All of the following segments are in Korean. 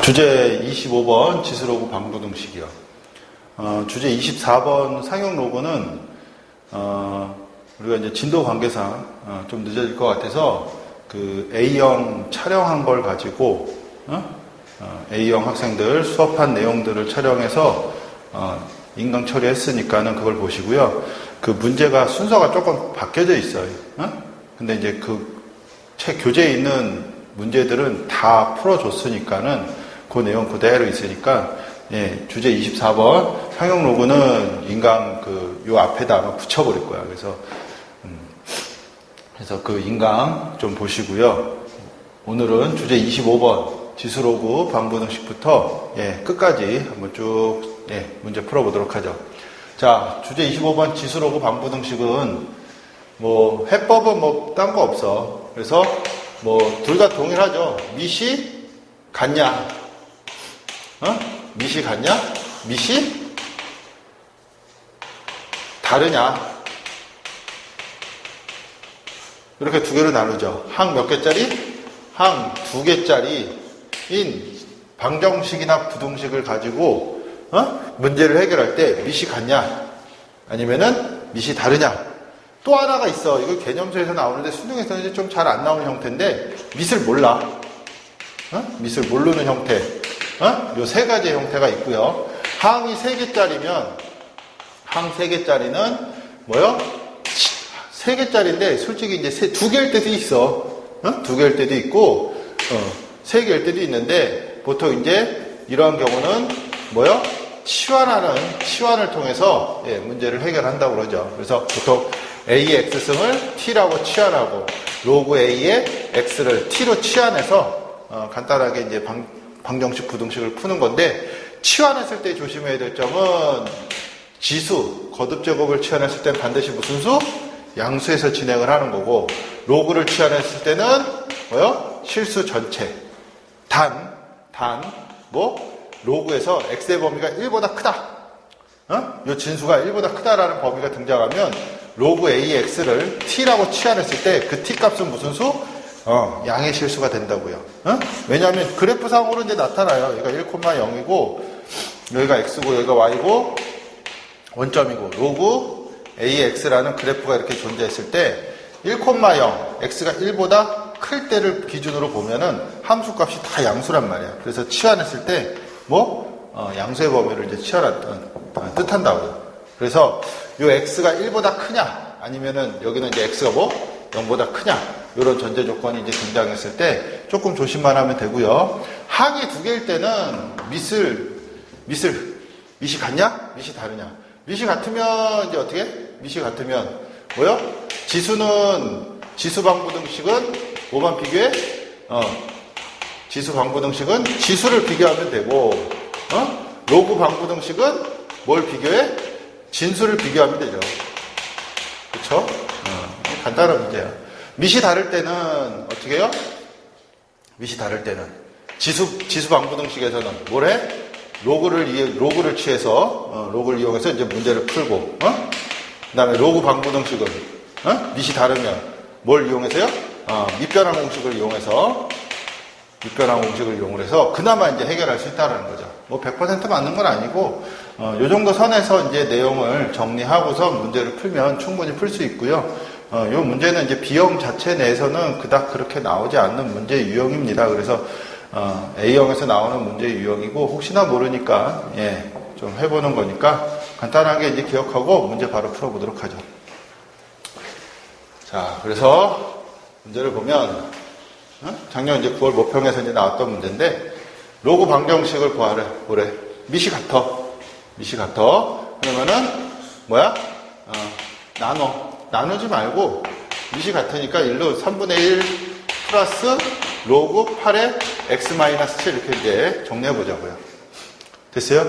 주제 25번 지수로그 방부등식이요. 주제 24번 상용 로그는 우리가 이제 진도 관계상 좀 늦어질 것 같아서 그 A형 촬영한 걸 가지고 A형 학생들 수업한 내용들을 촬영해서 인강 처리했으니까는 그걸 보시고요. 그 문제가 순서가 조금 바뀌어져 있어요. 근데 이제 그 책 교재에 있는 문제들은 다 풀어줬으니까는 그 내용 그대로 있으니까 주제 24번 상용 로그는 인강 요 앞에다 아마 붙여버릴 거야. 그래서 그 인강 좀 보시고요. 오늘은 주제 25번 지수 로그 방부등식부터 끝까지 한번 쭉 문제 풀어보도록 하죠. 자, 주제 25번 지수 로그 방부등식은 뭐 해법은 딴 거 없어. 그래서 둘 다 동일하죠. 밑이 같냐? 밑이 같냐? 밑이 다르냐? 이렇게 두 개로 나누죠. 항 몇 개짜리? 항 두 개짜리인 방정식이나 부등식을 가지고 문제를 해결할 때 밑이 같냐? 아니면은 밑이 다르냐? 또 하나가 있어. 이거 개념서에서 나오는데 수능에서는 이제 좀 잘 안 나오는 형태인데 밑을 몰라. 밑을 모르는 형태. 요 세 가지의 형태가 있고요. 항이 3개짜리면 항 3개짜리는 뭐요? 3개짜리인데 솔직히 이제 2개일 때도 있어. 2개일 때도 있고 3개일 때도 있는데 보통 이제 이러한 경우는 뭐요? 치환을 통해서 문제를 해결한다고 그러죠. 그래서 보통 A의 X승을 T라고 치환하고 로그 A의 X를 T로 치환해서 간단하게 이제 방정식 부등식을 푸는 건데 치환했을 때 조심해야 될 점은 지수, 거듭 제곱을 치환했을 때는 반드시 무슨 수? 양수에서 진행을 하는 거고 로그를 치환했을 때는 뭐요? 실수 전체. 로그에서 X의 범위가 1보다 크다. 요 진수가 1보다 크다라는 범위가 등장하면 로그 A의 X를 T라고 치환했을 때 그 T 값은 무슨 수? 양의 실수가 된다고요. 왜냐하면 그래프상으로 이제 나타나요. 여기가 1,0이고 여기가 X고 여기가 Y고 원점이고 로그 A의 X라는 그래프가 이렇게 존재했을 때 1,0 X가 1보다 클 때를 기준으로 보면은 함수 값이 다 양수란 말이야. 그래서 치환했을 때 양수의 범위를 이제 뜻한다고요. 그래서 요 X가 1보다 크냐 아니면은 여기는 이제 X가 0보다 크냐 이런 전제 조건이 이제 등장했을 때 조금 조심만 하면 되고요. 항이 2개일 때는 밑이 같냐? 밑이 다르냐? 밑이 같으면 이제 어떻게? 밑이 같으면 뭐요? 지수 방부등식은 뭐만 비교해? 지수 방부등식은 지수를 비교하면 되고 로그 방부등식은 뭘 비교해? 진수를 비교하면 되죠. 그쵸? 간단한 문제야. 밑이 다를 때는 어떻게 해요? 밑이 다를 때는 지수 방부등식에서는 뭘 해? 로그를 취해서 로그를 이용해서 이제 문제를 풀고 그 다음에 로그 방부등식은 밑이 다르면 뭘 이용해서요? 밑변환 공식을 이용해서 그나마 이제 해결할 수 있다는 거죠. 100% 맞는 건 아니고 요 정도 선에서 이제 내용을 정리하고서 문제를 풀면 충분히 풀 수 있고요. 요 문제는 이제 B형 자체 내에서는 그닥 그렇게 나오지 않는 문제 유형입니다. 그래서 A형에서 나오는 문제 유형이고 혹시나 모르니까 좀 해보는 거니까 간단하게 이제 기억하고 문제 바로 풀어보도록 하죠. 자, 그래서 문제를 보면 작년 이제 9월 모평에서 이제 나왔던 문제인데 로그 방정식을 보래. 밑이 같아. 그러면은 뭐야? 나누지 말고 밑이 같으니까 1로 3분의 1 플러스 로그 8의 x-7 이렇게 이제 정리해 보자고요. 됐어요?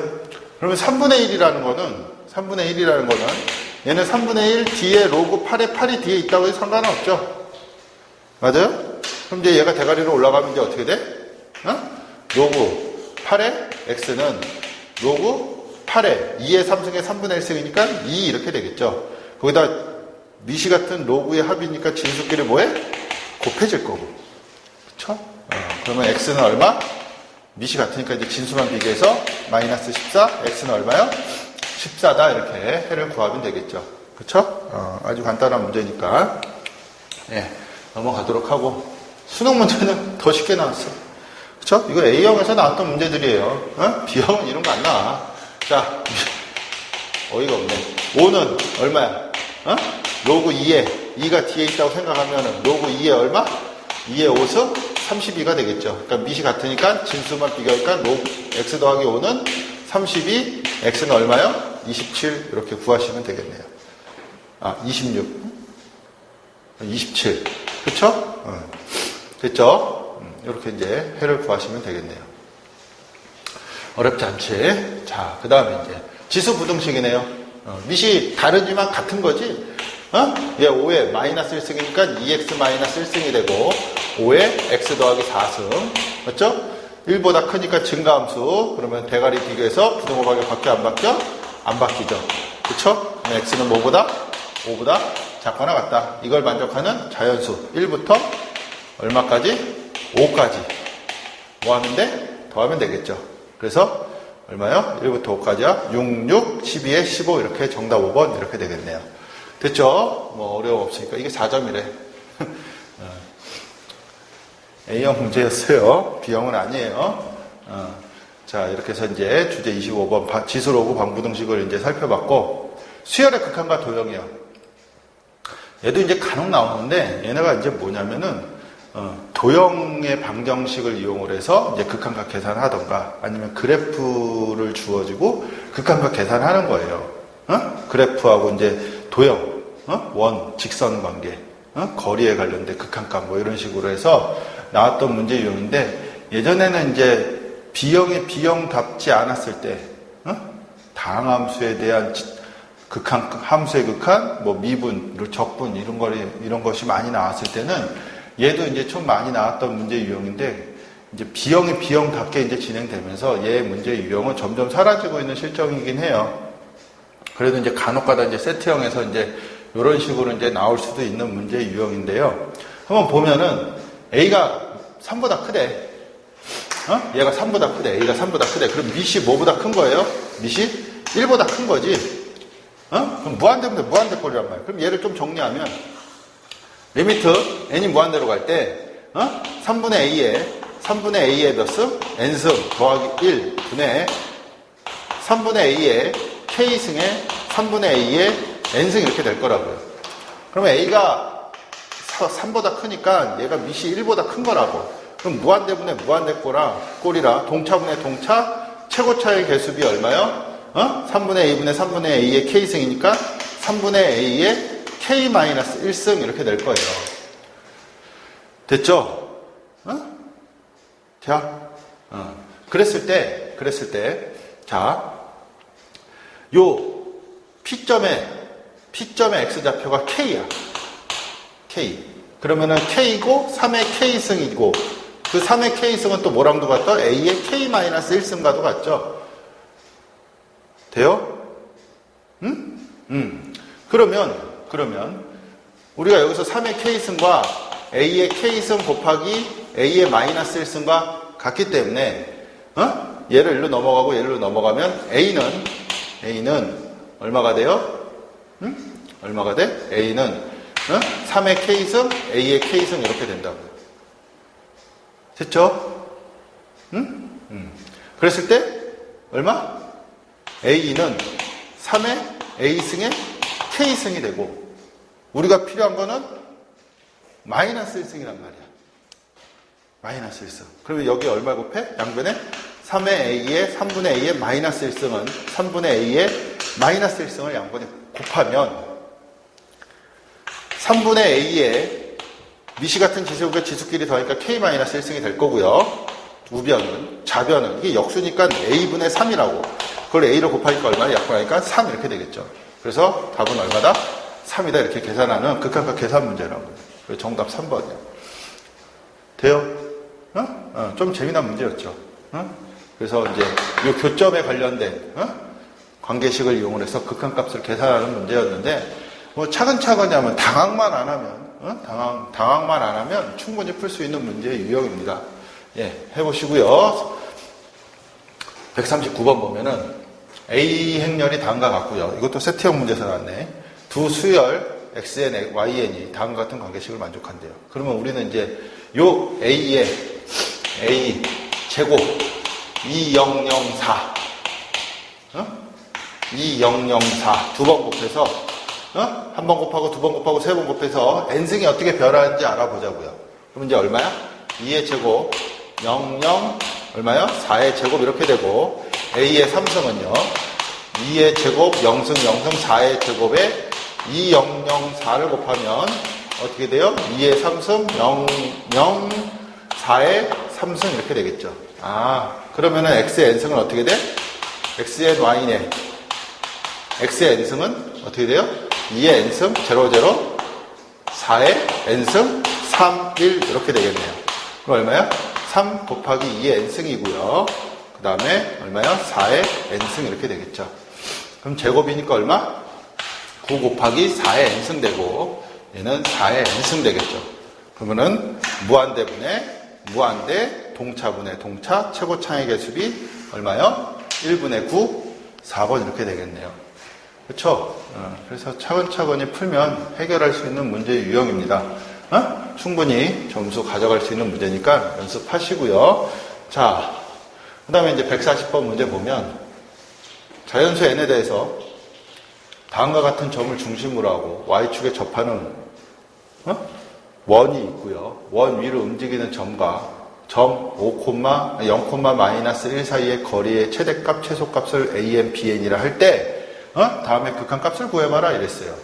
그러면 3분의 1이라는 거는 얘는 3분의 1 뒤에 로그 8의 8이 뒤에 있다고 해도 상관은 없죠. 맞아요? 그럼 이제 얘가 대가리로 올라가면 이제 어떻게 돼? 로그 8의 x는 로그 8의 2의 3승의 3분의 1승이니까 2 이렇게 되겠죠. 거기다 밑이 같은 로그의 합이니까 진수끼리 뭐해? 곱해질 거고. 그쵸? 그러면 x는 얼마? 미시 같으니까 이제 진수만 비교해서 마이너스 14, x는 얼마요? 14다. 이렇게 해를 구하면 되겠죠. 그쵸? 아주 간단한 문제니까. 예, 넘어가도록 하고. 수능 문제는 더 쉽게 나왔어. 그쵸? 이거 A형에서 나왔던 문제들이에요. B형은 이런 거 안 나와. 자, 어이가 없네. 5는 얼마야? 로그 2에 2가 뒤에 있다고 생각하면 로그 2에 얼마? 2의 5승 32가 되겠죠. 그러니까 미시 같으니까 진수만 비교하니까 로그 x 더하기 5는 32, x는 얼마요? 27 이렇게 구하시면 되겠네요. 26, 27, 그쵸? 됐죠? 이렇게 이제 해를 구하시면 되겠네요. 어렵지 않지? 자, 그 다음에 이제 지수 부등식이네요. 미시 다르지만 같은 거지? 얘 5에 마이너스 1승이니까 2x 마이너스 1승이 되고 5에 x 더하기 4승. 맞죠? 1보다 크니까 증가함수. 그러면 대가리 비교해서 부등호박이 바뀌어 안 바뀌어? 안 바뀌죠. 그쵸? 그럼 x는 뭐보다? 5보다 작거나 같다. 이걸 만족하는 자연수. 1부터 얼마까지? 5까지. 뭐 하면 돼? 더하면 되겠죠. 그래서 얼마요? 1부터 5까지야? 6, 6, 12에 15 이렇게 정답 5번 이렇게 되겠네요. 됐죠? 뭐 어려움 없으니까. 이게 4점이래. A형 문제였어요. B형은 아니에요. 자, 이렇게 해서 이제 주제 25번 지수로그 방부등식을 이제 살펴봤고, 수열의 극한과 도형이요. 얘도 이제 간혹 나오는데, 얘네가 이제 뭐냐면은, 도형의 방정식을 이용을 해서 이제 극한과 계산하던가, 아니면 그래프를 주어지고 극한과 계산하는 거예요. 그래프하고 이제 도형, 원, 직선 관계, 거리에 관련된 극한값 뭐 이런 식으로 해서 나왔던 문제 유형인데, 예전에는 이제 B형이 B형답지 않았을 때, 다항함수에 대한 극한, 함수의 극한, 뭐 미분, 적분 이런 것이 많이 나왔을 때는 얘도 이제 좀 많이 나왔던 문제 유형인데, 이제 B형이 B형답게 이제 진행되면서 얘의 문제 유형은 점점 사라지고 있는 실정이긴 해요. 그래도 이제 간혹가다 이제 세트형에서 이제 이런 식으로 이제 나올 수도 있는 문제 유형인데요. 한번 보면은 A가 3보다 크대. 얘가 3보다 크대. A가 3보다 크대. 그럼 미시 뭐보다 큰 거예요? 미시 1보다 큰 거지. 그럼 무한대면 무한대 꼴이란 말이야. 그럼 얘를 좀 정리하면 리미트 n이 무한대로 갈 때 3분의 a의 몇 승? n승 더하기 1 분의 3분의 a의 k승에 3분의 a의 n승 이렇게 될 거라고요. 그러면 a가 3보다 크니까 얘가 미시 1보다 큰 거라고. 그럼 무한대분의 무한대 꼴이라 동차분의 동차 최고차의 개수비 얼마요? 3분의 a분의 3분의 a의 k승이니까 3분의 a의 k-1승 이렇게 될 거예요. 됐죠? 자, 그랬을 때, 자, 요 P점의 X좌표가 K야. K. 그러면은 K고 3의 K승이고, 그 3의 K승은 또 뭐랑도 같다? A의 K-1승과도 같죠? 돼요? 그러면 우리가 여기서 3의 K승과 A의 K승 곱하기 A의 마이너스 1승과 같기 때문에 얘를 일로 넘어가고 얘를 넘어가면 A는 얼마가 돼요? 얼마가 돼? A는 3의 K승, A의 K승 이렇게 된다고요. 됐죠? 그랬을 때 얼마? A는 3의 A승의 K승이 되고, 우리가 필요한 거는 마이너스 1승이란 말이야. 마이너스 1승. 그러면 여기 얼마 곱해? 양변에 3의 A의 3분의 A의 마이너스 1승은 3분의 A의 마이너스 1승을 양변에 곱하면 3분의 A의 미시 같은 지수가 지수끼리 더하니까 K-1승이 될 거고요. 우변은, 좌변은, 이게 역수니까 A분의 3이라고. 그걸 A로 곱하니까 얼마나? 약분하니까 3 이렇게 되겠죠. 그래서 답은 얼마다? 3이다. 이렇게 계산하는 극한과 계산 문제라고. 그래서 정답 3번이에요. 돼요? 좀 재미난 문제였죠. 그래서 이제 이 교점에 관련된 관계식을 이용을 해서 극한값을 계산하는 문제였는데, 뭐 차근차근히 하면 당황만 안 하면 충분히 풀 수 있는 문제의 유형입니다. 예, 해보시고요. 139번 보면은 A 행렬이 다음과 같고요. 이것도 세트형 문제에서 나왔네. 두 수열 xn, yn이 다음과 같은 관계식을 만족한대요. 그러면 우리는 이제 요 a의 a 제곱 2004 2004 두 번 곱해서 한 번 곱하고 두 번 곱하고 세 번 곱해서 n승이 어떻게 변하는지 알아보자고요. 그럼 이제 얼마야? 2의 제곱 00 얼마요? 4의 제곱 이렇게 되고 a의 3승은요 2의 제곱 0승 0승 4의 제곱에 2004를 곱하면 어떻게 돼요? 2의 3승 00 4의 3승 이렇게 되겠죠. 그러면은 x의 n승은 어떻게 돼? x의 y네 x의 n승은 어떻게 돼요? 2의 n승 0, 0 4의 n승 3, 1 이렇게 되겠네요. 그럼 얼마야? 3 곱하기 2의 n승이고요. 그 다음에 얼마야? 4의 n승 이렇게 되겠죠. 그럼 제곱이니까 얼마? 9 곱하기 4의 n승 되고 얘는 4의 n승 되겠죠. 그러면은 무한대분의 무한대 동차분의 동차 최고차의 개수비 얼마요? 1분의 9 4번 이렇게 되겠네요. 그렇죠? 그래서 차근차근히 풀면 해결할 수 있는 문제의 유형입니다. 충분히 점수 가져갈 수 있는 문제니까 연습하시고요. 자, 그 다음에 이제 140번 문제 보면 자연수 n에 대해서 다음과 같은 점을 중심으로 하고 y축에 접하는 원이 있고요. 원 위로 움직이는 점과 점 0,-1 사이의 거리의 최대값, 최소값을 an, bn이라 할 때 다음에 극한값을 구해봐라 이랬어요.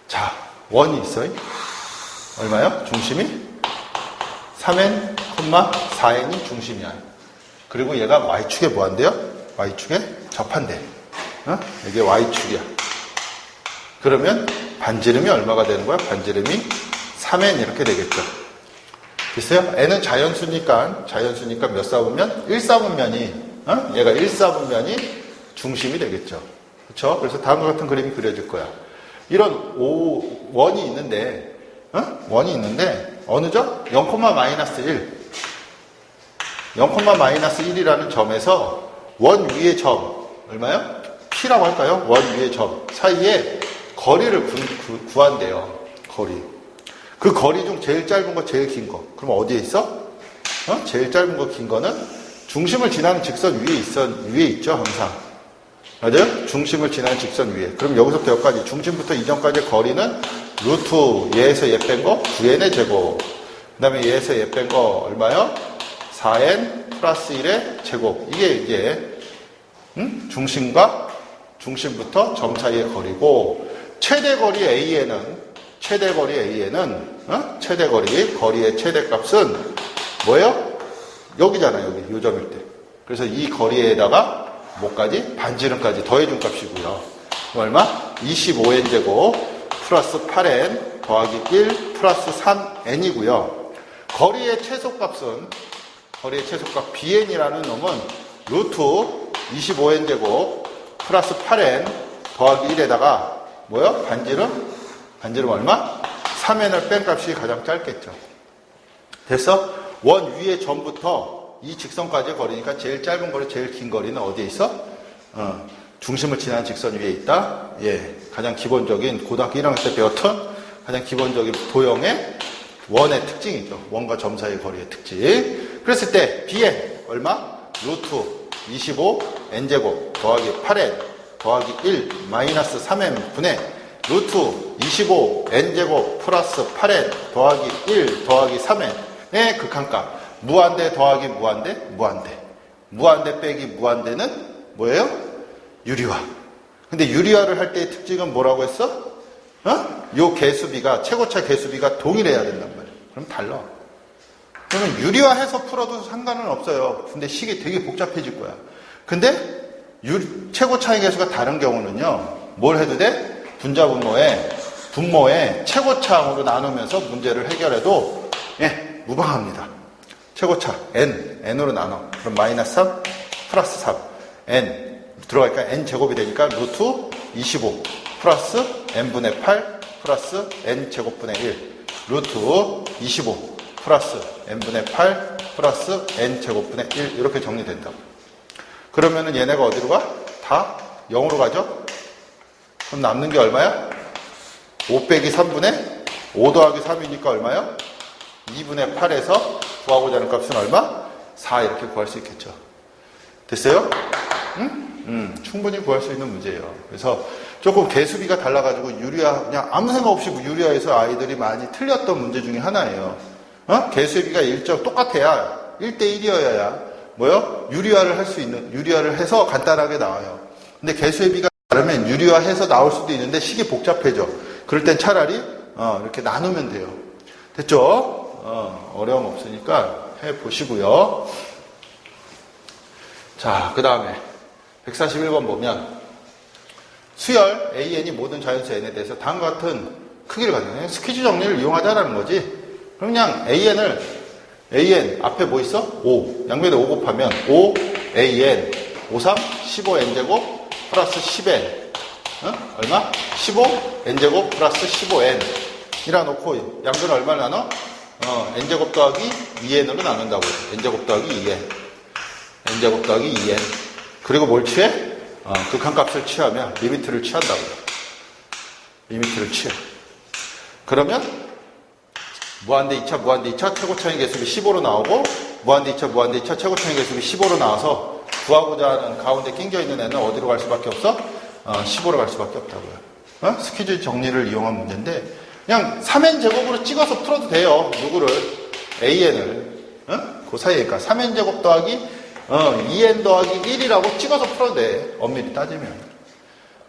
자, 원이 있어요. 얼마요? 중심이? 3n, 4n이 중심이야. 그리고 얘가 y축에 뭐 한대요? y축에 접한대. 이게 y축이야. 그러면 반지름이 얼마가 되는 거야? 반지름이 3n 이렇게 되겠죠. 됐어요? n은 자연수니까 몇 사분면? 1사분면이 얘가 1사분면이 중심이 되겠죠. 그렇죠? 그래서 다음과 같은 그림이 그려질 거야. 이런 원이 있는데 어느죠? 0,-1 0,-1이라는 점에서 원 위의 점 얼마요? P라고 할까요? 원 위의 점 사이에 거리를 구한대요. 거리. 그 거리 중 제일 짧은 거, 제일 긴 거. 그럼 어디에 있어? 제일 짧은 거, 긴 거는 중심을 지나는 직선 위에 있죠, 항상. 맞아요? 중심을 지나는 직선 위에. 그럼 여기서부터 여기까지, 중심부터 이전까지의 거리는 루트 얘에서 얘 뺀 거 9n의 제곱. 그 다음에 얘에서 얘 뺀 거 얼마요? 4n 플러스 1의 제곱. 이게 중심과 중심부터 점 사이의 거리고, 최대 거리 A에는 거리의 최대값은 뭐예요? 여기잖아요. 여기 요 점일 때. 그래서 이 거리에다가 뭐까지? 반지름까지 더해준 값이고요. 얼마? 25n 제곱 플러스 8n 더하기 1 플러스 3n이고요. 거리의 최소값 bn이라는 놈은 루트 25n 제곱 플러스 8n 더하기 1에다가 뭐요? 반지름 얼마? 3n을 뺀 값이 가장 짧겠죠. 됐어? 원 위의 점부터 이 직선까지의 거리니까 제일 짧은 거리, 제일 긴 거리는 어디에 있어? 중심을 지나는 직선 위에 있다. 예, 가장 기본적인 고등학교 1학년 때 배웠던 가장 기본적인 도형의 원의 특징이죠. 원과 점 사이의 거리의 특징. 그랬을 때 bn 얼마? 루트 25 n제곱 더하기 8n 더하기 1 마이너스 3n 분의 루트 25 n제곱 플러스 8n 더하기 1 더하기 3n의 극한값. 무한대 더하기 무한대 빼기 무한대는 뭐예요? 유리화. 근데 유리화를 할 때의 특징은 뭐라고 했어? 요 개수비가, 최고차 개수비가 동일해야 된단 말이에요. 그럼 달라. 그러면 유리화해서 풀어도 상관은 없어요. 근데 식이 되게 복잡해질 거야. 근데 최고차의 개수가 다른 경우는요, 뭘 해도 돼? 분모에 최고차항으로 나누면서 문제를 해결해도 무방합니다. 최고차 n으로 나눠. 그럼 마이너스 3 플러스 3 n 들어가니까 n 제곱이 되니까 루트 25 플러스 n분의 8 플러스 n 제곱분의 1 루트 25 플러스 n분의 8 플러스 n 제곱분의 1 이렇게 정리된다고. 그러면은 얘네가 어디로 가? 다 0으로 가죠? 그럼 남는 게 얼마야? 5 빼기 3분의 5 더하기 3이니까 얼마야? 2분의 8에서 구하고자 하는 값은 얼마? 4 이렇게 구할 수 있겠죠. 됐어요? 충분히 구할 수 있는 문제예요. 그래서 조금 개수비가 달라가지고 유리화, 그냥 아무 생각 없이 유리화에서 아이들이 많이 틀렸던 문제 중에 하나예요. 개수의 비가 똑같아야 1대1이어야 뭐요? 유리화를 할 수 있는, 유리화를 해서 간단하게 나와요. 근데 개수의 비가 다르면 유리화해서 나올 수도 있는데 식이 복잡해져. 그럴 땐 차라리 이렇게 나누면 돼요. 됐죠? 어려움 없으니까 해보시고요. 자, 그 다음에 141번 보면 수열 AN이 모든 자연수 N에 대해서 다음과 같은 크기를 가지고 있는 스퀴즈 정리를 이용하자라는 거지. 그럼 그냥 AN 앞에 뭐 있어? 5 양변에 5 곱하면 5 AN 5 3 15 N제곱 플러스 10N 얼마? 15 N제곱 플러스 15N 이라 놓고 양변을 얼마 나눠? N제곱 더하기 2N으로 나눈다고. N제곱 더하기 2N N제곱 더하기 2N 그리고 뭘 취해? 극한값을 취하면 리미트를 취한다고요. 리미트를 취해. 그러면 무한대 2차, 무한대 2차 최고차의 개수비 15로 나오고 무한대 2차, 무한대 2차 최고차의 개수비 15로 나와서 구하고자 하는 가운데 낑겨있는 애는 어디로 갈 수밖에 없어? 15로 갈 수밖에 없다고요. 스퀴즈 정리를 이용한 문제인데 그냥 3n 제곱으로 찍어서 풀어도 돼요. 누구를? AN을. 그 사이에 그러니까 3n 제곱 더하기 2n 더하기 1이라고 찍어서 풀어도 돼. 엄밀히 따지면.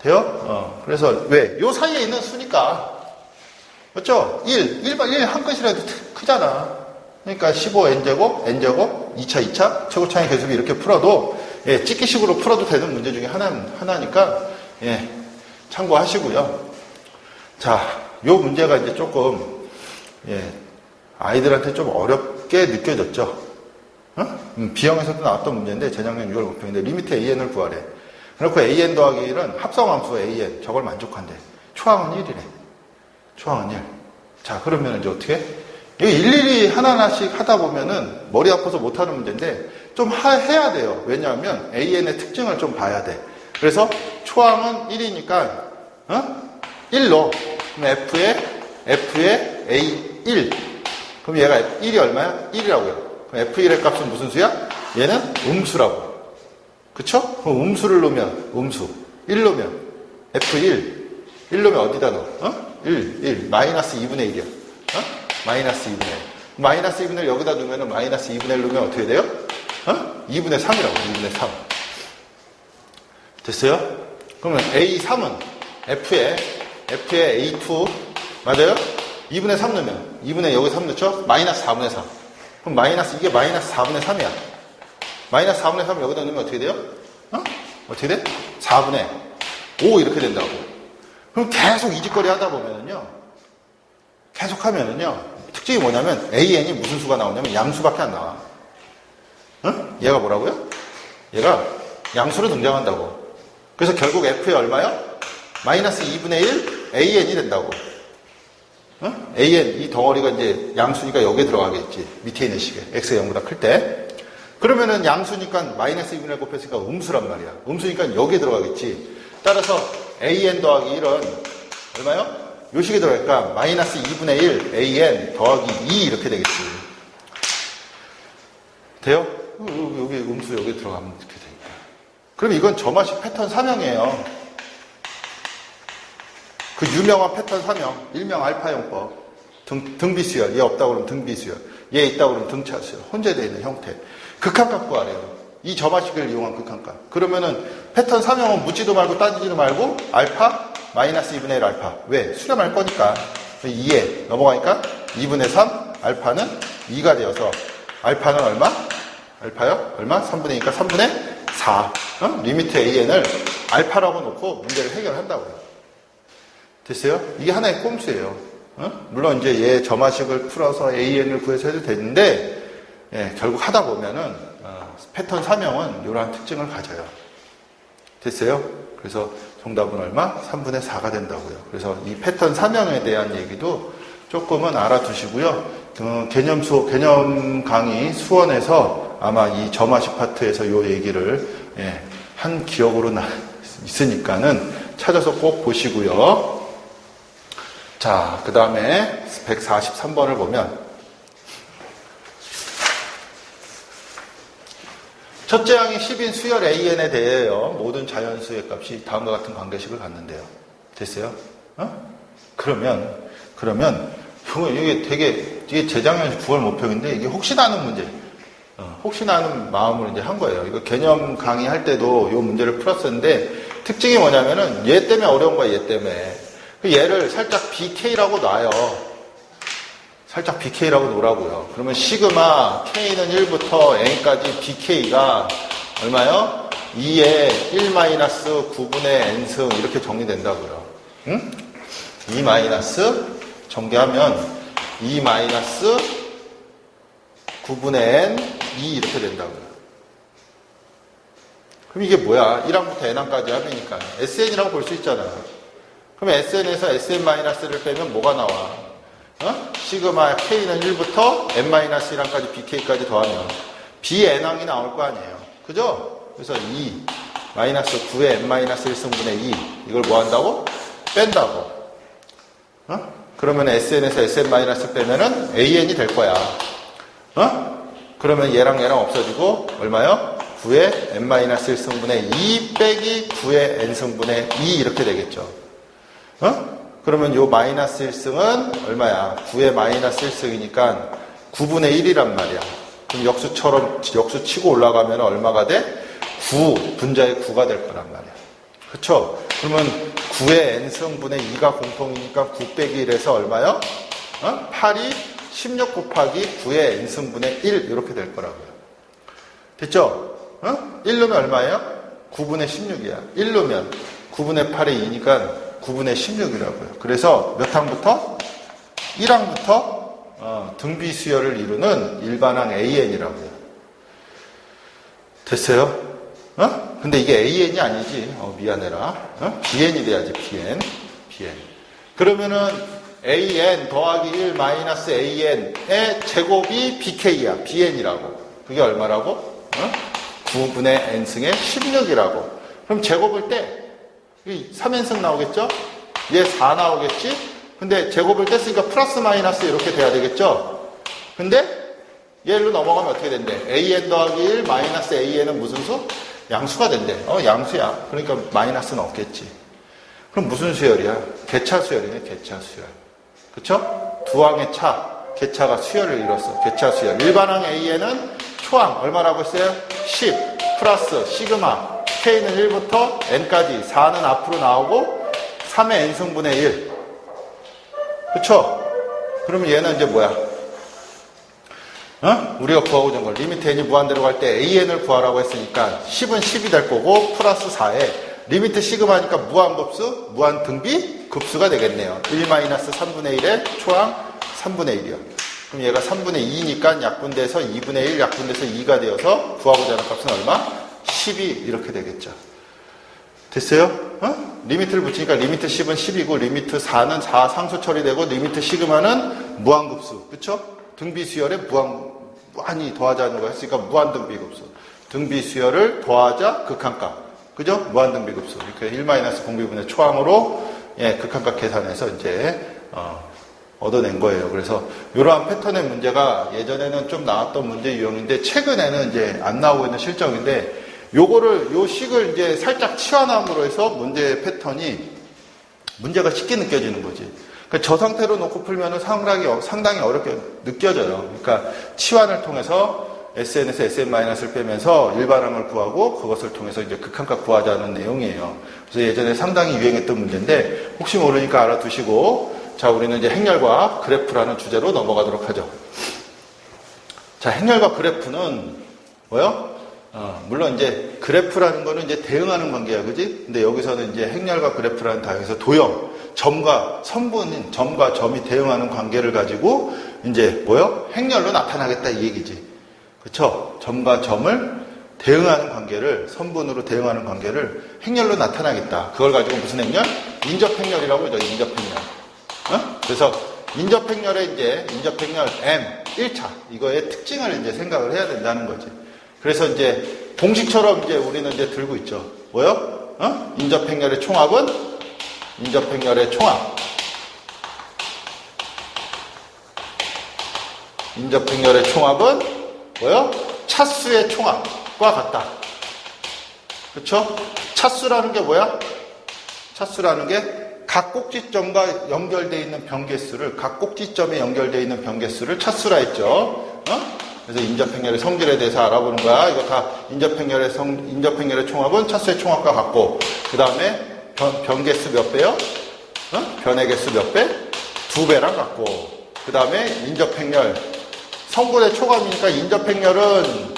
돼요? 그래서 왜? 요 사이에 있는 수니까. 그렇죠? 1 한 끗이라도 크잖아. 그러니까 15n제곱, n제곱, 2차, 최고차의 개수비 이렇게 풀어도, 예, 찍기식으로 풀어도 되는 문제 중에 하나니까, 예, 참고하시고요. 자, 요 문제가 이제 조금, 예, 아이들한테 좀 어렵게 느껴졌죠. B형에서도 나왔던 문제인데, 재작년 6월 목표인데, 리미트 AN을 구하래. 그렇고 AN 더하기 1은 합성함수 AN, 저걸 만족한대. 초항은 1이래. 초항은 1. 자, 그러면 이제 어떻게? 이거 일일이 하나하나씩 하다 보면은 머리 아파서 못하는 문제인데, 좀 해야 돼요. 왜냐하면 AN의 특징을 좀 봐야 돼. 그래서 초항은 1이니까, 1로. 그럼 F의 A1. 그럼 얘가 1이 얼마야? 1이라고요. 그럼 F1의 값은 무슨 수야? 얘는 음수라고. 그쵸? 그럼 음수를 놓으면, 1 놓으면, F1. 1 놓으면 어디다 넣어? 1. 마이너스 2분의 1이야. 마이너스 2분의 1. 마이너스 2분의 1 여기다 두면은 마이너스 2분의 1 놓으면 어떻게 돼요? 2분의 3이라고. 2분의 3. 됐어요? 그러면 A3은 F의 A2. 맞아요? 2분의 3 넣으면, 2분의 여기 3 넣죠? 마이너스 4분의 3. 그럼 이게 마이너스 4분의 3이야. 마이너스 4분의 3 여기다 넣으면 어떻게 돼요? 어떻게 돼? 4분의 5 이렇게 된다고. 그럼 계속 이짓거리 하다 보면은요, 계속 하면은요, 특징이 뭐냐면 AN이 무슨 수가 나오냐면 양수밖에 안 나와. 얘가 뭐라고요? 얘가 양수로 등장한다고. 그래서 결국 F의 얼마요? 마이너스 2분의 1 AN이 된다고. AN, 이 덩어리가 이제 양수니까 여기에 들어가겠지. 밑에 있는 식에. X가 0보다 클 때. 그러면은 양수니까 마이너스 2분의 1 곱했으니까 음수란 말이야. 음수니까 여기에 들어가겠지. 따라서 AN 더하기 1은 얼마요? 요 식에 들어가니까 마이너스 2분의 1 AN 더하기 2 이렇게 되겠지. 돼요? 여기 음수 여기 들어가면 이렇게 되니까. 그럼 이건 저마식 패턴 3형이에요. 그 유명한 패턴 3형, 일명 알파형법. 등비수열. 얘 없다고 그러면 등비수열. 얘 있다고 그러면 등차수열. 혼재되어 있는 형태. 극한값 구하래요. 이 점화식을 이용한 극한값. 그러면은 패턴 3형은 묻지도 말고 따지지도 말고 알파 마이너스 2분의 1 알파. 왜? 수렴할 거니까. 2에 넘어가니까 2분의 3 알파는 2가 되어서 알파는 얼마? 알파요? 얼마? 3분의 2니까 3분의 4. 리미트 AN을 알파라고 놓고 문제를 해결한다고요. 됐어요? 이게 하나의 꼼수예요. 물론 이제 얘 점화식을 풀어서 AN을 구해서 해도 되는데, 예, 결국 하다 보면은 패턴 3형은 이러한 특징을 가져요. 됐어요? 그래서 정답은 얼마? 3분의 4가 된다고요. 그래서 이 패턴 3형에 대한 얘기도 조금은 알아두시고요. 개념 강의 수원에서 아마 이 점화시 파트에서 요 얘기를 한 기억으로 있으니까는 찾아서 꼭 보시고요. 자, 그 다음에 143번을 보면 첫째 항이 10인 수열 AN에 대하여 모든 자연수의 값이 다음과 같은 관계식을 갖는데요. 됐어요? 그러면 이게 재작년 9월 모평인데 이게 혹시나 하는 문제. 혹시나 하는 마음으로 이제 한 거예요. 이거 개념 강의할 때도 이 문제를 풀었었는데 특징이 뭐냐면은 얘 때문에 어려운 거야, 얘 때문에. 얘를 살짝 BK라고 놔요. 살짝 BK라고 놓으라고요. 그러면 시그마 K는 1부터 N까지 BK가 얼마요? 2에 1-9분의 N승 이렇게 정리된다고요. 응? 2 전개하면 2-9분의 N 2 이렇게 된다고요. 그럼 이게 뭐야? 1항부터 N항까지 하니까 SN이라고 볼 수 있잖아요. 그럼 SN에서 SN-를 빼면 뭐가 나와? 시그마 K는 1부터 N-1항까지 BK까지 더하면 BN항이 나올 거 아니에요. 그죠? 그래서 2-9의 N-1승분의 2 이걸 뭐 한다고? 뺀다고. 그러면 SN에서 SN- 빼면은 AN이 될 거야. 그러면 얘랑 없어지고 얼마요? 9의 N-1승분의 2 빼기 9의 N승분의 2 이렇게 되겠죠. 그러면 요 마이너스 1승은 얼마야? 9의 마이너스 1승이니까 9분의 1이란 말이야. 그럼 역수 치고 올라가면 얼마가 돼? 9, 분자의 9가 될 거란 말이야. 그쵸? 그러면 9의 n승분의 2가 공통이니까 9 빼기 1에서 얼마요? 8이 16 곱하기 9의 n승분의 1 이렇게 될 거라고요. 됐죠? 1 넣으면 얼마예요? 9분의 16이야. 1 넣으면 9분의 8의 2니까 9분의 16이라고요. 그래서 몇 항부터? 1항부터 등비 수열을 이루는 일반항 AN이라고요. 됐어요? 근데 이게 AN이 아니지. 미안해라. BN이 돼야지, BN. 그러면은 AN 더하기 1 마이너스 AN의 제곱이 BK야. BN이라고. 그게 얼마라고? 9분의 N승의 16이라고. 그럼 제곱을 때 3n승 나오겠죠? 얘 4 나오겠지? 근데 제곱을 뗐으니까 플러스 마이너스 이렇게 돼야 되겠죠? 근데 얘로 넘어가면 어떻게 된대? AN 더하기 1 마이너스 AN은 무슨 수? 양수가 된대. 양수야. 그러니까 마이너스는 없겠지. 그럼 무슨 수열이야? 개차 수열이네, 개차 수열. 그쵸? 두 항의 차, 개차가 수열을 이뤘어. 개차 수열. 일반항 AN은 초항, 얼마라고 했어요? 10 플러스 시그마 K는 1부터 N까지 4는 앞으로 나오고 3의 N승분의 1. 그쵸? 그러면 얘는 이제 뭐야? 우리가 구하고자 한 걸 리미트 N이 무한대로 갈 때 AN을 구하라고 했으니까 10은 10이 될 거고 플러스 4에 리미트 시그마니까 무한급수, 무한등비 급수가 되겠네요. 1-3분의 1의 초항 3분의 1이요. 그럼 얘가 3분의 2니까 약분돼서 2분의 1 약분돼서 2가 되어서 구하고자 하는 값은 얼마? 10이 이렇게 되겠죠. 됐어요? 리미트를 붙이니까 리미트 10은 10이고 리미트 4는 4 상수 처리되고 리미트 시그마는 무한급수. 그쵸? 등비수열에 무한히 더하자는 거 했으니까 무한등비급수. 등비수열을 더하자 극한값. 그죠? 무한등비급수. 이렇게 1-공비분의 초항으로 극한값 계산해서 이제 얻어낸 거예요. 그래서 이러한 패턴의 문제가 예전에는 좀 나왔던 문제 유형인데 최근에는 이제 안 나오고 있는 실정인데 요 식을 이제 살짝 치환함으로 해서 문제의 패턴이 문제가 쉽게 느껴지는 거지. 그러니까 저 상태로 놓고 풀면은 상당히 어렵게 느껴져요. 그러니까 치환을 통해서 SN에서 SN-를 빼면서 일반항을 구하고 그것을 통해서 이제 극한값 구하자는 내용이에요. 그래서 예전에 상당히 유행했던 문제인데 혹시 모르니까 알아두시고 자, 우리는 이제 행렬과 그래프라는 주제로 넘어가도록 하죠. 자, 행렬과 그래프는 뭐요? 물론 이제 그래프라는 거는 이제 대응하는 관계야, 그지? 근데 여기서는 이제 행렬과 그래프라는 단위에서 도형, 점과 선분인 점과 점이 대응하는 관계를 가지고 이제 뭐요? 행렬로 나타나겠다 이 얘기지. 그쵸? 점과 점을 대응하는 관계를, 선분으로 대응하는 관계를 행렬로 나타나겠다. 그걸 가지고 무슨 행렬? 인접행렬이라고 하죠, 인접행렬. 그래서 인접행렬의 이제 인접행렬 M 1차 이거의 특징을 이제 생각을 해야 된다는 거지. 그래서 이제 공식처럼 이제 우리는 이제 들고 있죠. 뭐요? 인접행렬의 총합은 인접행렬의 총합. 인접행렬의 총합은 뭐요? 차수의 총합과 같다. 그렇죠? 차수라는 게 뭐야? 차수라는 게 각 꼭지점과 연결되어 있는 변개수를, 각 꼭지점에 연결되어 있는 변개수를 차수라 했죠. 그래서 인접행렬의 성질에 대해서 알아보는 거야. 이거 다 인접행렬의 총합은 차수의 총합과 같고, 그 다음에 변개수 몇 배요? 변의 개수 몇 배? 2배랑 같고, 그 다음에 인접행렬 성분의 초감이니까 인접행렬은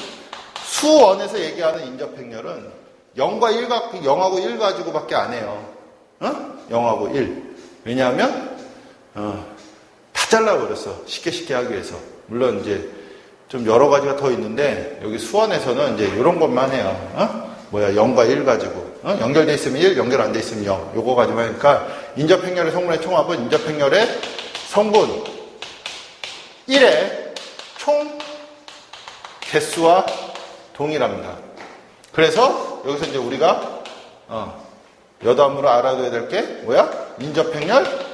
수원에서 얘기하는 인접행렬은 0하고 1 가지고밖에 안 해요. 0하고 1. 왜냐하면 다 잘라버렸어. 쉽게 하기 위해서. 물론 이제 좀 여러 가지가 더 있는데 여기 수원에서는 이제 이런 것만 해요. 0과 1 가지고 연결돼 있으면 1, 연결 안 돼 있으면 0. 요거 가지고 하니까 인접행렬의 성분의 총합은 인접행렬의 성분 1의 총 개수와 동일합니다. 그래서 여기서 이제 우리가 여담으로 알아둬야 될 게 뭐야? 인접행렬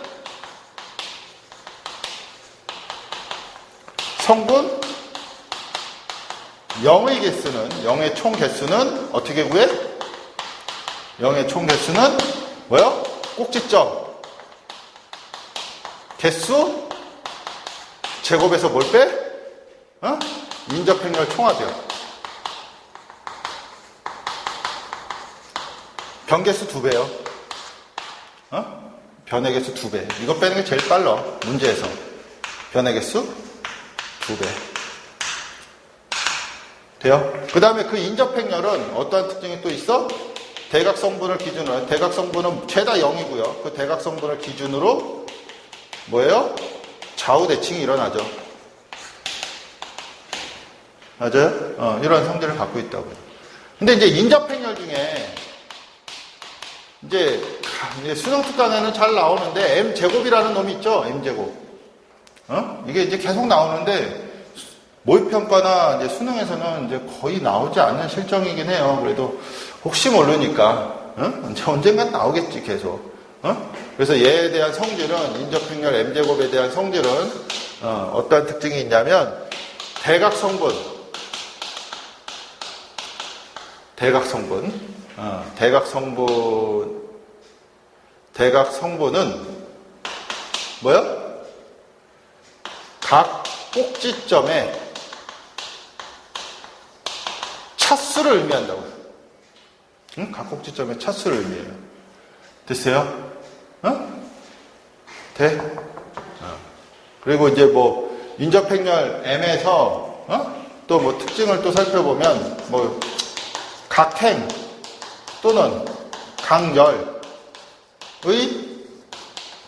성분 0의 개수는, 0의 총 개수는 어떻게 구해? 0의 총 개수는 뭐요? 꼭지점 개수 제곱에서 뭘 빼? 인접행렬 총합이야. 변개수 2배요. 변의 개수 2배. 이거 빼는 게 제일 빨라. 문제에서. 변의 개수 2배. 돼요? 그 다음에 그 인접행렬은 어떠한 특징이 또 있어? 대각성분을 기준으로, 대각성분은 최다 0이고요. 그 대각성분을 기준으로 뭐예요? 좌우 대칭이 일어나죠. 맞아요? 이런 성질을 갖고 있다고요. 근데 이제 인접행렬 중에 이제 수능 특강에는 잘 나오는데 m제곱이라는 놈이 있죠. m제곱. 이게 이제 계속 나오는데 모의평가나 이제 수능에서는 이제 거의 나오지 않는 실정이긴 해요. 그래도 혹시 모르니까 언젠간 나오겠지 계속. 그래서 얘에 대한 성질은 인접행렬 m제곱에 대한 성질은 어떤 특징이 있냐면 대각성분 대각성분은 뭐요? 각 꼭지점에 차수를 의미한다고요. 각 꼭지점에 차수를 의미해요. 됐어요? 돼? 그리고 이제 뭐 인접행렬 M에서 또 뭐 특징을 또 살펴보면 뭐 각행 또는 각열의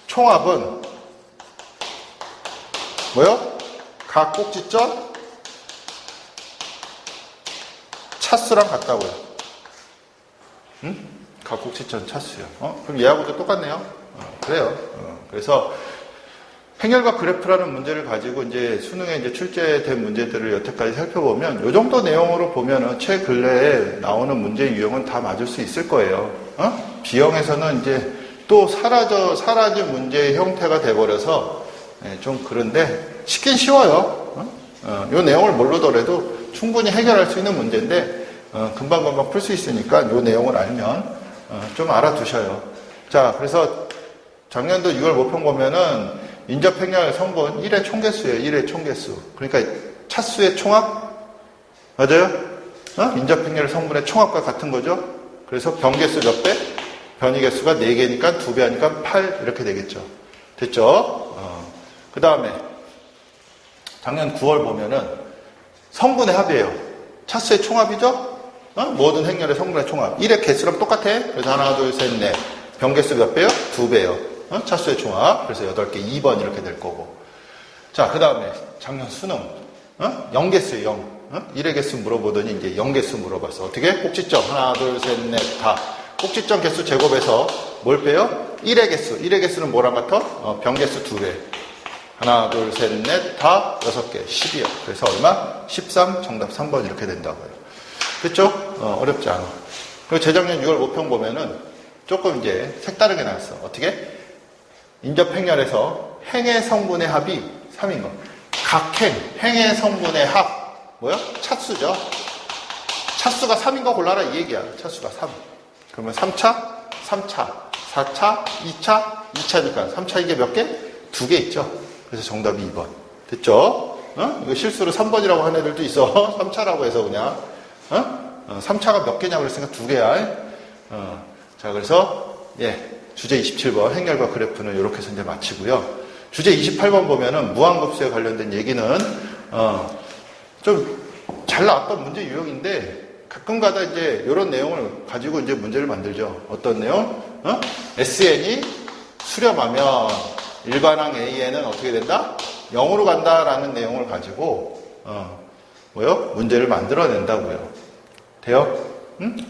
총합은 뭐요? 각 꼭지점 차수랑 같다고요. 각 꼭지점 차수요. 그럼 얘하고도 똑같네요. 그래요. 그래서 행렬과 그래프라는 문제를 가지고 이제 수능에 이제 출제된 문제들을 여태까지 살펴보면 이 정도 내용으로 보면은 최근래에 나오는 문제 유형은 다 맞을 수 있을 거예요. B형에서는 이제 또 사라진 문제의 형태가 돼버려서 좀 그런데 쉽긴 쉬워요. 이 내용을 모르더라도 충분히 해결할 수 있는 문제인데 금방금방 풀 수 있으니까 이 내용을 알면 좀 알아두셔요. 자, 그래서 작년도 6월 모평 보면은 인접행렬 성분 1의 총개수예요. 1의 총개수. 그러니까 차수의 총합? 맞아요? 인접행렬 성분의 총합과 같은 거죠. 그래서 변개수 몇 배? 변이 개수가 4개니까 2배 하니까 8 이렇게 되겠죠. 됐죠? 그 다음에 작년 9월 보면은 성분의 합이에요. 차수의 총합이죠? 모든 행렬의 성분의 총합. 1의 개수랑 똑같아. 그래서 하나, 둘, 셋, 넷. 변개수 몇 배요? 2배요. 차수의 총합. 그래서 8개, 2번 이렇게 될 거고. 자, 그 다음에 작년 수능. 0개수 0. 1의 개수 물어보더니 이제 0개수 물어봤어. 어떻게? 꼭지점. 하나, 둘, 셋, 넷, 다. 꼭지점 개수 제곱에서 뭘 빼요? 1의 개수. 1의 개수는 뭐랑 같아? 변개수 2배. 하나, 둘, 셋, 넷, 다 6개. 10이요. 그래서 얼마? 13, 정답 3번 이렇게 된다고요. 그쵸? 어렵지 않아. 그리고 재작년 6월 모평 보면은 조금 이제 색다르게 나왔어. 어떻게? 인접행렬에서 행의 성분의 합이 3인 거. 각행, 행의 성분의 합, 뭐야? 차수죠. 차수가 3인 거 골라라 이 얘기야. 차수가 3. 그러면 3차, 3차, 4차, 2차, 2차니까 3차 이게 몇 개? 2개 있죠. 그래서 정답이 2번. 됐죠? 이거 실수로 3번이라고 한 애들도 있어. 3차라고 해서 그냥. 3차가 몇 개냐 그랬으니까 2개야. 자, 그래서, 주제 27번 행렬과 그래프는 이렇게 해서 이제 마치고요. 주제 28번 보면은 무한급수에 관련된 얘기는, 좀 잘 나왔던 문제 유형인데, 가끔가다 이제 이런 내용을 가지고 이제 문제를 만들죠. 어떤 내용? SN이 수렴하면 일반항 AN은 어떻게 된다? 0으로 간다라는 내용을 가지고, 문제를 만들어낸다고요. 돼요?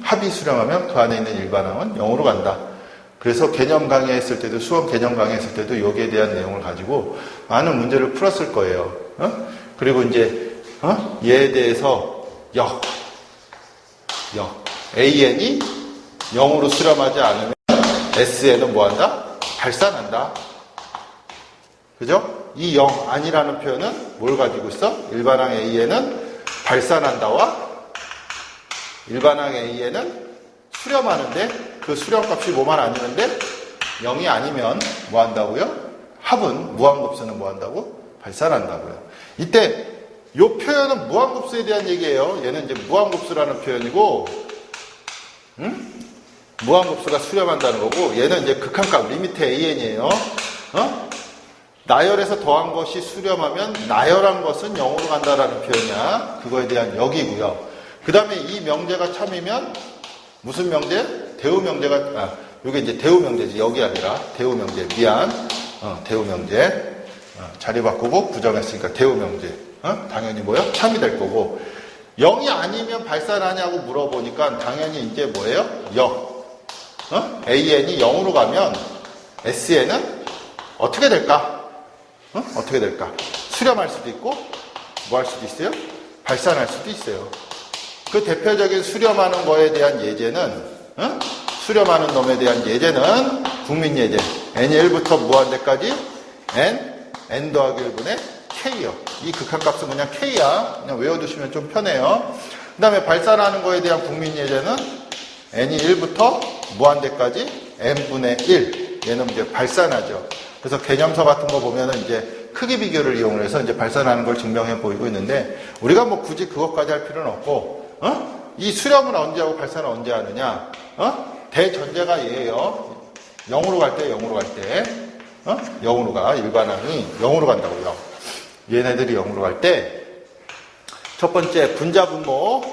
합이 수렴하면 그 안에 있는 일반항은 0으로 간다. 그래서 개념 강의했을 때도, 수험 개념 강의했을 때도 여기에 대한 내용을 가지고 많은 문제를 풀었을 거예요. 그리고 이제, 얘에 대해서 AN이 0으로 수렴하지 않으면 SN은 뭐 한다? 발산한다. 그죠? 이 0 아니라는 표현은 뭘 가지고 있어? 일반항 AN은 발산한다와 일반항 A에는 수렴하는데 그 수렴값이 뭐만 아니는데 0이 아니면 뭐 한다고요? 합은 무한급수는 뭐 한다고? 발산한다고요. 이때 이 표현은 무한급수에 대한 얘기예요. 얘는 이제 무한급수라는 표현이고 무한급수가 수렴한다는 거고 얘는 이제 극한값 리미트 AN이에요. 나열해서 더한 것이 수렴하면 나열한 것은 0으로 간다라는 표현이야. 그거에 대한 역이고요. 그 다음에 이 명제가 참이면 무슨 명제? 대우 명제가 이게 이제 대우 명제지. 여기 아니라 대우 명제. 미안. 대우 명제. 자리 바꾸고 부정했으니까 대우 명제. 당연히 뭐요? 참이 될 거고 0이 아니면 발산하냐고 물어보니까 당연히 이제 뭐예요? 0. AN이 0으로 가면 SN은 어떻게 될까? 어떻게 될까? 수렴할 수도 있고 뭐 할 수도 있어요? 발산할 수도 있어요. 그 대표적인 수렴하는 거에 대한 예제는 수렴하는 놈에 대한 예제는 국민예제 n이 1부터 무한대까지 n 더하기 1분의 k요. 이 극한값은 그냥 k야. 그냥 외워두시면 좀 편해요. 그 다음에 발산하는 거에 대한 국민예제는 n이 1부터 무한대까지 n분의 1. 얘는 이제 발산하죠. 그래서 개념서 같은 거 보면은 이제 크기 비교를 이용해서 이제 발산하는 걸 증명해 보이고 있는데 우리가 뭐 굳이 그것까지 할 필요는 없고 이 수렴은 언제 하고 발산은 언제 하느냐? 대전제가 얘예요. 0으로 갈 때, 0으로 갈 때. 0으로 가. 일반항이 0으로 간다고요. 얘네들이 0으로 갈 때, 첫 번째, 분자분모,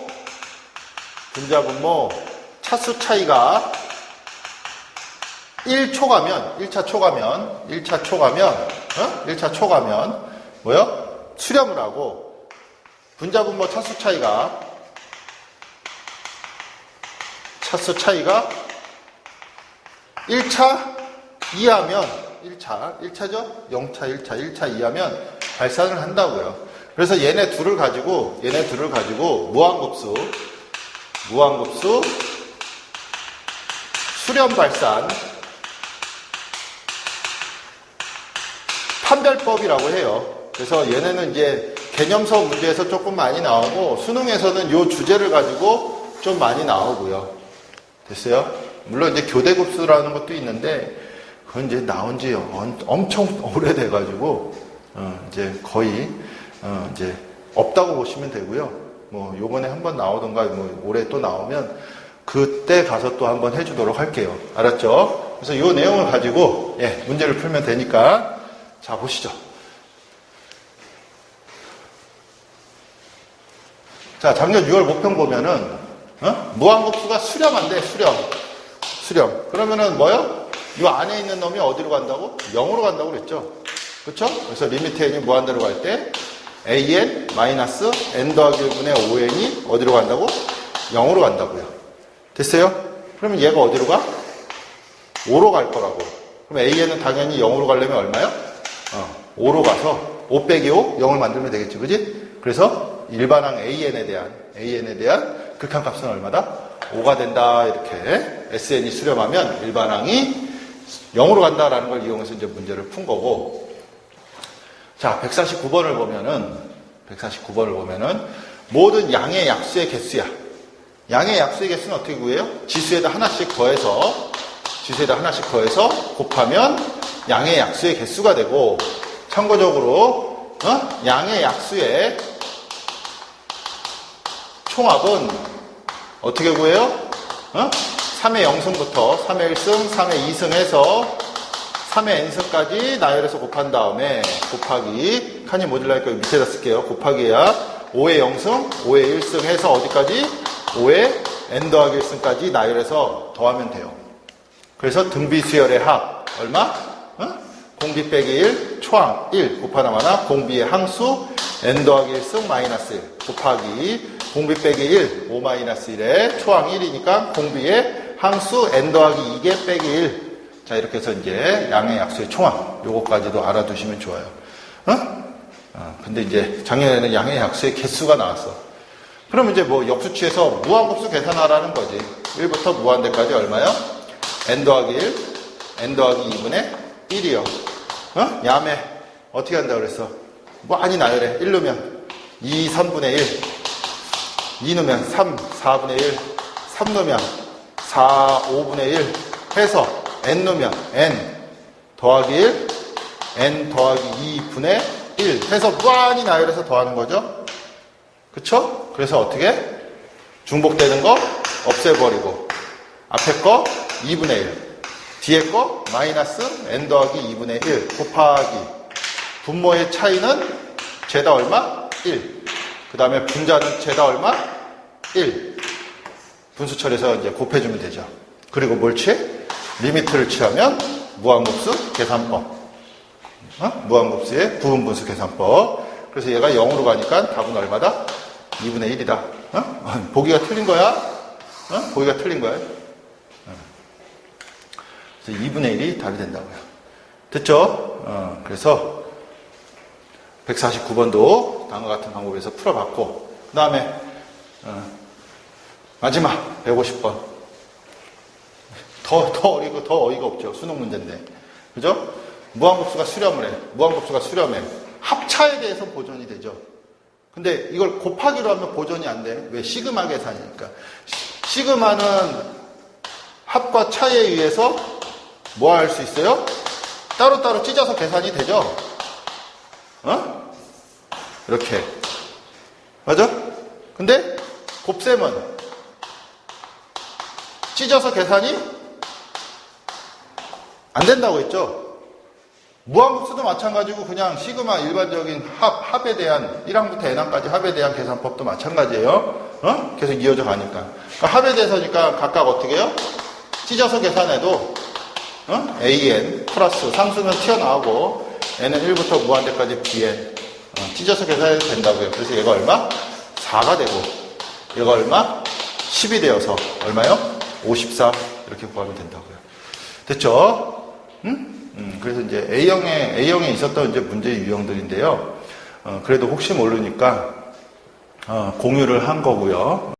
차수 차이가 1차 초가면, 뭐요? 수렴을 하고, 분자분모 차수 차이가 1차 이하면 1차죠? 0차, 1차 이하면 발산을 한다고요. 그래서 얘네 둘을 가지고 무한급수 수렴 발산 판별법이라고 해요. 그래서 얘네는 이제 개념서 문제에서 조금 많이 나오고 수능에서는 이 주제를 가지고 좀 많이 나오고요. 됐어요? 물론 이제 교대급수라는 것도 있는데 그건 이제 나온 지 엄청 오래돼가지고 이제 거의 이제 없다고 보시면 되고요. 뭐 요번에 한번 나오던가 뭐 올해 또 나오면 그때 가서 또 한번 해주도록 할게요. 알았죠? 그래서 요 내용을 가지고 문제를 풀면 되니까 자 보시죠. 자 작년 6월 모평 보면은 무한급수가 수렴한대. 수렴. 그러면은 뭐요? 이 안에 있는 놈이 어디로 간다고? 0으로 간다고 그랬죠. 그렇죠? 그래서 리미트 n이 무한대로 갈 때 an 마이너스 n 더하기 1분의 5n이 어디로 간다고? 0으로 간다고요. 됐어요? 그러면 얘가 어디로 가? 5로 갈 거라고. 그럼 an은 당연히 0으로 가려면 얼마요? 5로 가서 5 빼기 5, 0을 만들면 되겠지. 그지? 그래서 일반항 AN에 대한 극한값은 얼마다? 5가 된다. 이렇게 SN이 수렴하면 일반항이 0으로 간다라는 걸 이용해서 이제 문제를 푼 거고. 자, 149번을 보면은 모든 양의 약수의 개수야. 양의 약수의 개수는 어떻게 구해요? 지수에다 하나씩 더해서 곱하면 양의 약수의 개수가 되고, 참고적으로 양의 약수의 총합은 어떻게 구해요? 3의 0승부터 3의 1승, 3의 2승 해서 3의 n승까지 나열해서 곱한 다음에 곱하기, 칸이 모질라니까 밑에다 쓸게요. 곱하기야 5의 0승, 5의 1승 해서 어디까지? 5의 n 더하기 1승까지 나열해서 더하면 돼요. 그래서 등비수열의 합 얼마? 공비 빼기 1, 초항 1 곱하나마나 공비의 항수 n 더하기 1승 마이너스 1 곱하기 공비 빼기 1, 5 마이너스 1에 초항 1이니까 공비의 항수 n 더하기 2개 빼기 1. 자, 이렇게 해서 이제 양의 약수의 총합 요거까지도 알아두시면 좋아요. 근데 이제 작년에는 양의 약수의 개수가 나왔어. 그럼 이제 뭐 역수치에서 무한급수 계산하라는 거지. 1부터 무한대까지 얼마요? n 더하기 1, n 더하기 2분의 1이요. 야매 어떻게 한다 그랬어? 뭐 아니 나열해. 1 넣으면 2, 3분의 1, 2 넣으면 3, 4분의 1, 3 넣으면 4, 5분의 1 해서 n 넣으면 n 더하기 1, n 더하기 2분의 1 해서 무한히 나열해서 더하는 거죠. 그쵸? 그래서 어떻게? 중복되는 거 없애버리고 앞에 거 2분의 1 뒤에 거 마이너스 n 더하기 2분의 1 곱하기 분모의 차이는 죄다 얼마? 1. 그 다음에 분자는 죄다 얼마? 1. 분수 처리해서 이제 곱해주면 되죠. 그리고 뭘 취해? 리미트를 취하면 무한급수 계산법. 무한급수의 부분분수 계산법. 그래서 얘가 0으로 가니까 답은 얼마다? 2분의 1이다. 보기가 틀린 거야? 보기가 틀린 거야? 그래서 2분의 1이 답이 된다고요. 됐죠? 그래서 149번도 다음과 같은 방법에서 풀어봤고, 그 다음에 마지막 150번. 더 어이가 없죠. 수능 문제인데. 그죠? 무한급수가 수렴을 해. 무한급수가 수렴해. 합차에 대해서 보존이 되죠. 근데 이걸 곱하기로 하면 보존이 안 돼. 왜? 시그마 계산이니까. 시그마는 합과 차에 의해서 뭐 할 수 있어요? 따로따로 찢어서 계산이 되죠? 이렇게. 맞아? 근데 곱셈은 찢어서 계산이 안 된다고 했죠? 무한급수도 마찬가지고 그냥 시그마 일반적인 합에 대한 1항부터 n항까지 합에 대한 계산법도 마찬가지예요. 계속 이어져 가니까. 그러니까 합에 대해서니까 각각 어떻게 해요? 찢어서 계산해도 an 플러스 상수는 튀어나오고 n은 1부터 무한대까지 bn 찢어서 계산해도 된다고요. 그래서 얘가 얼마? 4가 되고 얘가 얼마? 10이 되어서 얼마요? 54 이렇게 구하면 된다고요. 됐죠? 그래서 이제 A형에 있었던 이제 문제 유형들인데요. 그래도 혹시 모르니까 공유를 한 거고요.